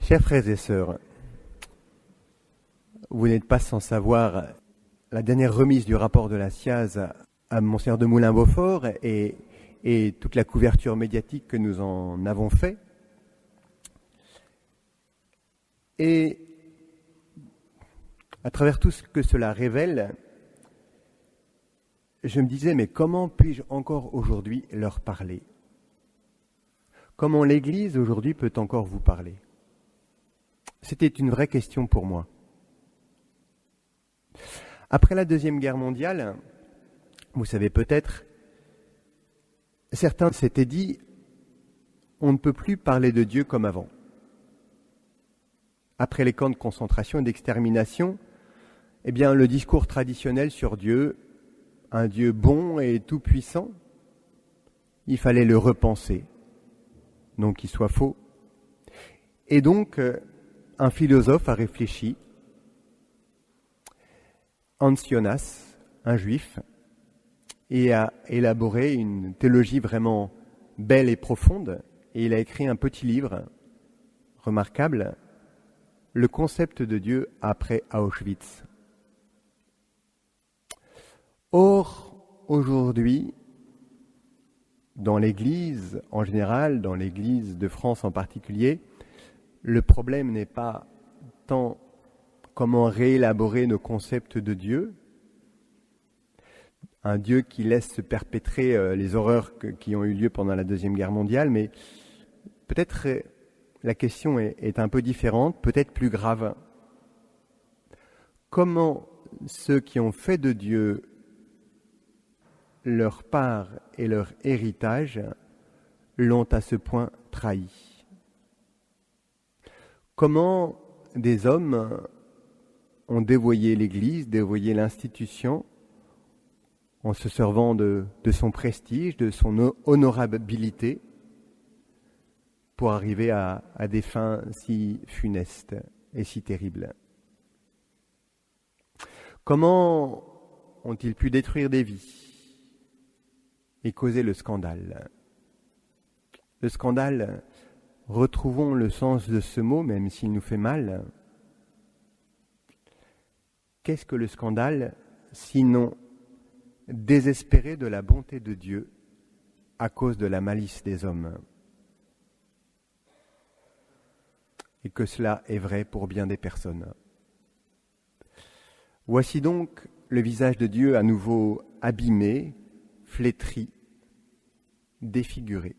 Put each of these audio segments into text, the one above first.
Chers frères et sœurs, vous n'êtes pas sans savoir la dernière remise du rapport de la SIAZ à Monseigneur de Moulin-Beaufort et toute la couverture médiatique que nous en avons fait. Et à travers tout ce que cela révèle, je me disais, mais comment puis-je encore aujourd'hui leur parler ? Comment l'Église aujourd'hui peut encore vous parler ? C'était une vraie question pour moi. Après la Deuxième Guerre mondiale, vous savez peut-être, certains s'étaient dit, on ne peut plus parler de Dieu comme avant. Après les camps de concentration et d'extermination, eh bien, le discours traditionnel sur Dieu, un Dieu bon et tout-puissant, il fallait le repenser, non qu'il soit faux. Et donc, un philosophe a réfléchi, Hans Jonas, un juif, et a élaboré une théologie vraiment belle et profonde, et il a écrit un petit livre remarquable, Le concept de Dieu après Auschwitz. Or, aujourd'hui, dans l'Église en général, dans l'Église de France en particulier, le problème n'est pas tant comment réélaborer nos concepts de Dieu, un Dieu qui laisse se perpétrer les horreurs qui ont eu lieu pendant la Deuxième Guerre mondiale, mais peut-être la question est un peu différente, peut-être plus grave. Comment ceux qui ont fait de Dieu leur part et leur héritage l'ont à ce point trahi ? Comment des hommes ont dévoyé l'Église, dévoyé l'institution, en se servant de son prestige, de son honorabilité, pour arriver à des fins si funestes et si terribles. Comment ont-ils pu détruire des vies et causer le scandale ? Le scandale, retrouvons le sens de ce mot, même s'il nous fait mal. Qu'est-ce que le scandale, sinon désespérer de la bonté de Dieu à cause de la malice des hommes ? Et que cela est vrai pour bien des personnes. Voici donc le visage de Dieu à nouveau abîmé, flétri, défiguré.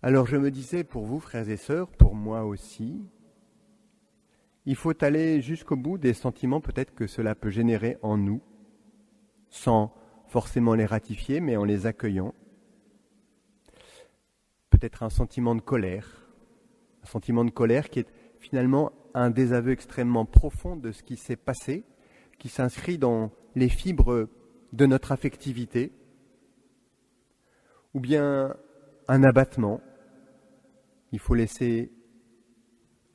Alors je me disais, pour vous, frères et sœurs, pour moi aussi, il faut aller jusqu'au bout des sentiments peut-être que cela peut générer en nous, sans forcément les ratifier, mais en les accueillant. Peut-être un sentiment de colère qui est finalement un désaveu extrêmement profond de ce qui s'est passé, qui s'inscrit dans les fibres de notre affectivité, ou bien un abattement. Il faut laisser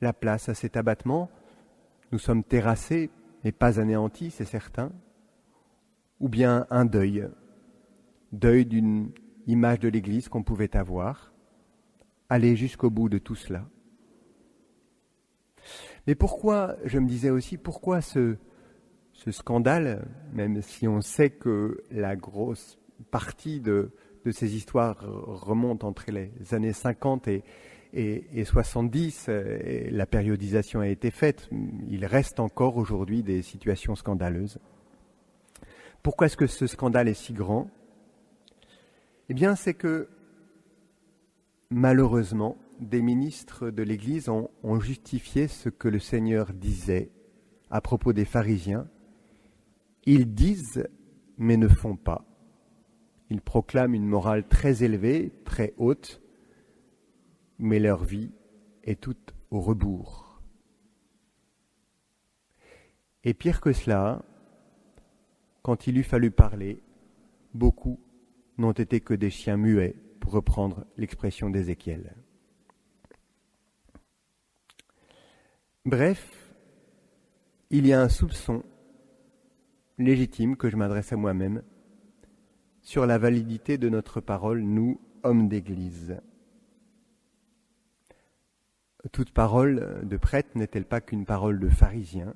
la place à cet abattement. Nous sommes terrassés, mais pas anéantis, c'est certain. Ou bien un deuil d'une image de l'Église qu'on pouvait avoir. Aller jusqu'au bout de tout cela. Mais pourquoi, je me disais aussi, pourquoi ce scandale, même si on sait que la grosse partie de ces histoires remonte entre les années 50 et 70, et la périodisation a été faite, il reste encore aujourd'hui des situations scandaleuses. Pourquoi est-ce que ce scandale est si grand ? Eh bien, c'est que malheureusement, des ministres de l'Église ont justifié ce que le Seigneur disait à propos des pharisiens. Ils disent, mais ne font pas. Ils proclament une morale très élevée, très haute, mais leur vie est toute au rebours. Et pire que cela, quand il eut fallu parler, beaucoup n'ont été que des chiens muets, pour reprendre l'expression d'Ézéchiel. Bref, il y a un soupçon légitime que je m'adresse à moi-même sur la validité de notre parole, nous, hommes d'Église. toute parole de prêtre n'est-elle pas qu'une parole de pharisien?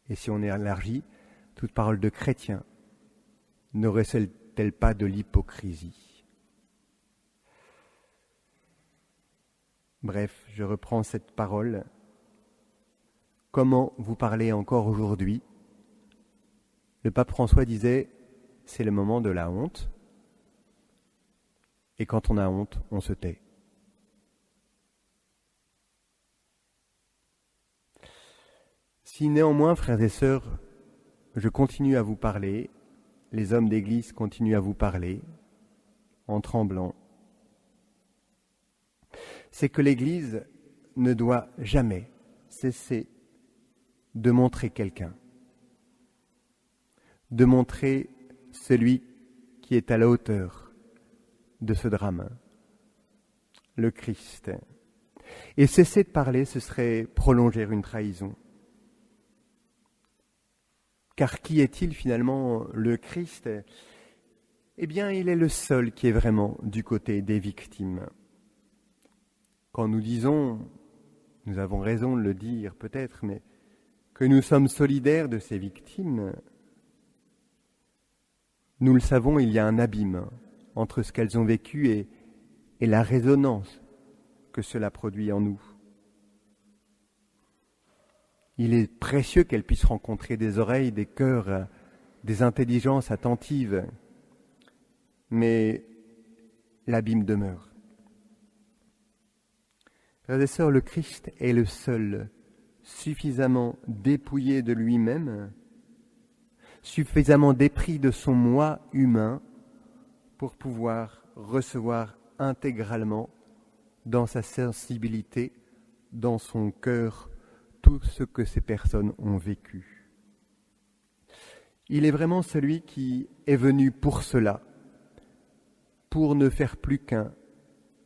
Et si on élargit, toute parole de chrétien ne recèle-t-elle pas de l'hypocrisie? Bref, je reprends cette parole. Comment vous parlez encore aujourd'hui? Le pape François disait, c'est le moment de la honte. Et quand on a honte, on se tait. Si néanmoins, frères et sœurs, je continue à vous parler, les hommes d'Église continuent à vous parler, en tremblant, c'est que l'Église ne doit jamais cesser de montrer quelqu'un, de montrer celui qui est à la hauteur de ce drame, le Christ. Et cesser de parler, ce serait prolonger une trahison. Car qui est-il finalement, le Christ? Eh bien, il est le seul qui est vraiment du côté des victimes. Quand nous disons, nous avons raison de le dire peut-être, mais que nous sommes solidaires de ces victimes, nous le savons, il y a un abîme entre ce qu'elles ont vécu et la résonance que cela produit en nous. Il est précieux qu'elles puissent rencontrer des oreilles, des cœurs, des intelligences attentives, mais l'abîme demeure. Frères et sœurs, le Christ est le seul suffisamment dépouillé de lui-même, suffisamment dépris de son moi humain pour pouvoir recevoir intégralement dans sa sensibilité, dans son cœur, tout ce que ces personnes ont vécu. Il est vraiment celui qui est venu pour cela, pour ne faire plus qu'un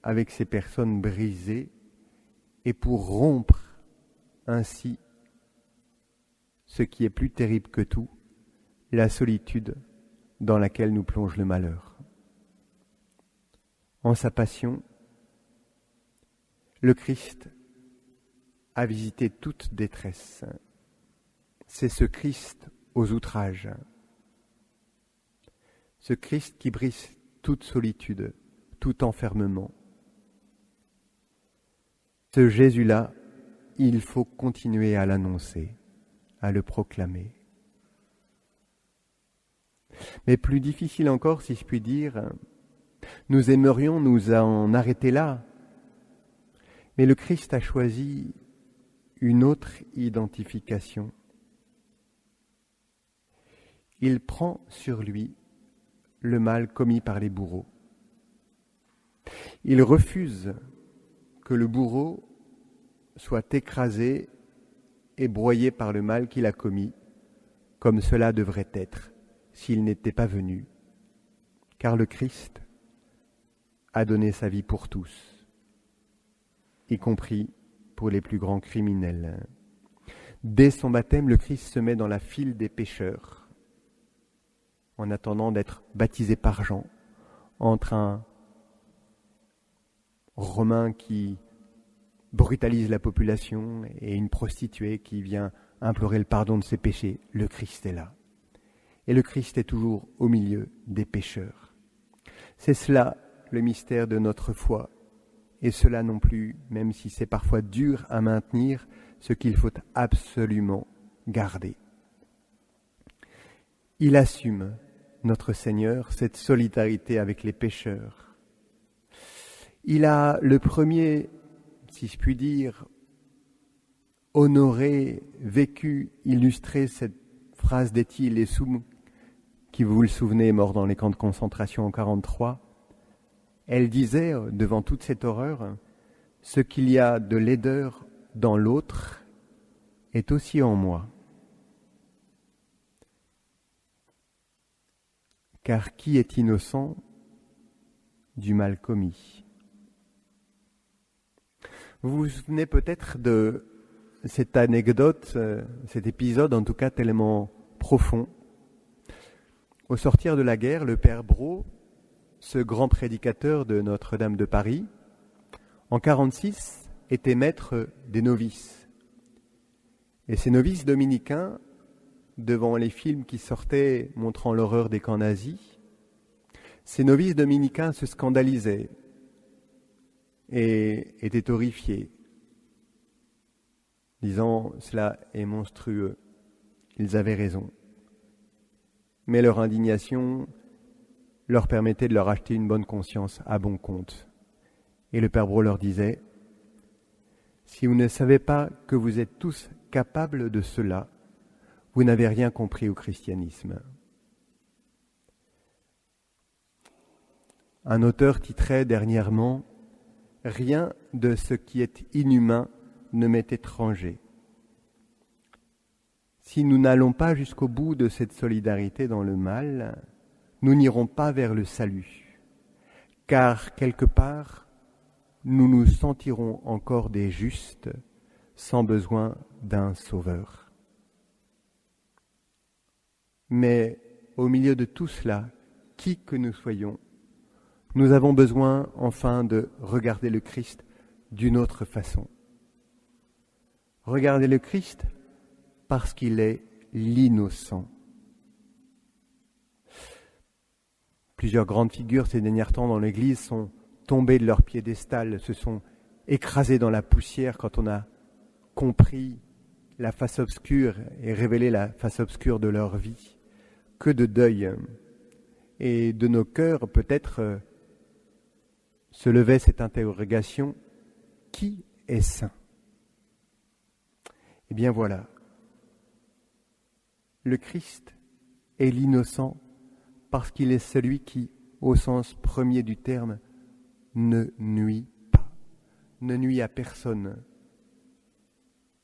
avec ces personnes brisées et pour rompre ainsi ce qui est plus terrible que tout, la solitude dans laquelle nous plonge le malheur. En sa passion, le Christ a visité toute détresse. C'est ce Christ aux outrages, ce Christ qui brise toute solitude, tout enfermement. Ce Jésus-là, il faut continuer à l'annoncer, à le proclamer. Mais plus difficile encore, si je puis dire, nous aimerions nous en arrêter là. Mais le Christ a choisi une autre identification. Il prend sur lui le mal commis par les bourreaux. Il refuse que le bourreau soit écrasé et broyé par le mal qu'il a commis, comme cela devrait être s'il n'était pas venu. Car le Christ a donné sa vie pour tous, y compris pour les plus grands criminels. Dès son baptême, le Christ se met dans la file des pécheurs, en attendant d'être baptisé par Jean, entre un Romain qui brutalise la population et une prostituée qui vient implorer le pardon de ses péchés. Le Christ est là. Et le Christ est toujours au milieu des pécheurs. C'est cela le mystère de notre foi. Et cela non plus, même si c'est parfois dur à maintenir, ce qu'il faut absolument garder. Il assume, notre Seigneur, cette solidarité avec les pécheurs. Il a le premier, si je puis dire, honoré, vécu, illustré cette phrase d'Étile et Soum, qui, vous le souvenez, est mort dans les camps de concentration en 1943. Elle disait, devant toute cette horreur, « Ce qu'il y a de laideur dans l'autre est aussi en moi. » Car qui est innocent du mal commis? Vous vous souvenez peut-être de cette anecdote, cet épisode en tout cas tellement profond. Au sortir de la guerre, le père Brault, ce grand prédicateur de Notre-Dame de Paris, en 1946, était maître des novices. Et ces novices dominicains, devant les films qui sortaient montrant l'horreur des camps nazis, ces novices dominicains se scandalisaient et étaient horrifiés, disant « cela est monstrueux ». Ils avaient raison. Mais leur indignation leur permettait de leur acheter une bonne conscience à bon compte. Et le Père Brault leur disait « Si vous ne savez pas que vous êtes tous capables de cela, vous n'avez rien compris au christianisme. » Un auteur titrait dernièrement « Rien de ce qui est inhumain ne m'est étranger ». Si nous n'allons pas jusqu'au bout de cette solidarité dans le mal, nous n'irons pas vers le salut, car quelque part, nous nous sentirons encore des justes sans besoin d'un sauveur. Mais au milieu de tout cela, qui que nous soyons, nous avons besoin enfin de regarder le Christ d'une autre façon. Regarder le Christ parce qu'il est l'innocent. Plusieurs grandes figures ces derniers temps dans l'Église sont tombées de leur piédestal, se sont écrasées dans la poussière quand on a compris la face obscure et révélé la face obscure de leur vie. Que de deuil. Et de nos cœurs, peut-être, se levait cette interrogation, qui est saint ? Eh bien voilà, le Christ est l'innocent parce qu'il est celui qui, au sens premier du terme, ne nuit pas, ne nuit à personne.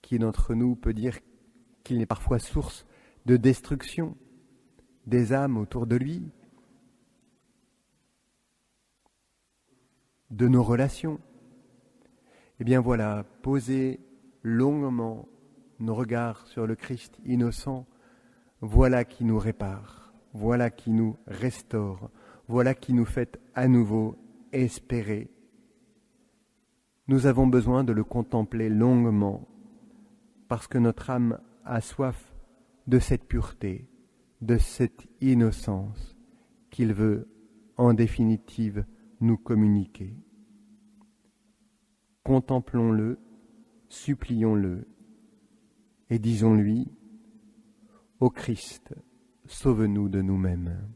Qui d'entre nous peut dire qu'il est parfois source de destruction des âmes autour de lui, de nos relations? Eh bien voilà, poser longuement nos regards sur le Christ innocent, voilà qui nous répare, voilà qui nous restaure, voilà qui nous fait à nouveau espérer. Nous avons besoin de le contempler longuement, parce que notre âme a soif de cette pureté, de cette innocence qu'il veut en définitive nous communiquer. Contemplons-le, supplions-le et disons-lui, ô Christ, sauve-nous de nous-mêmes.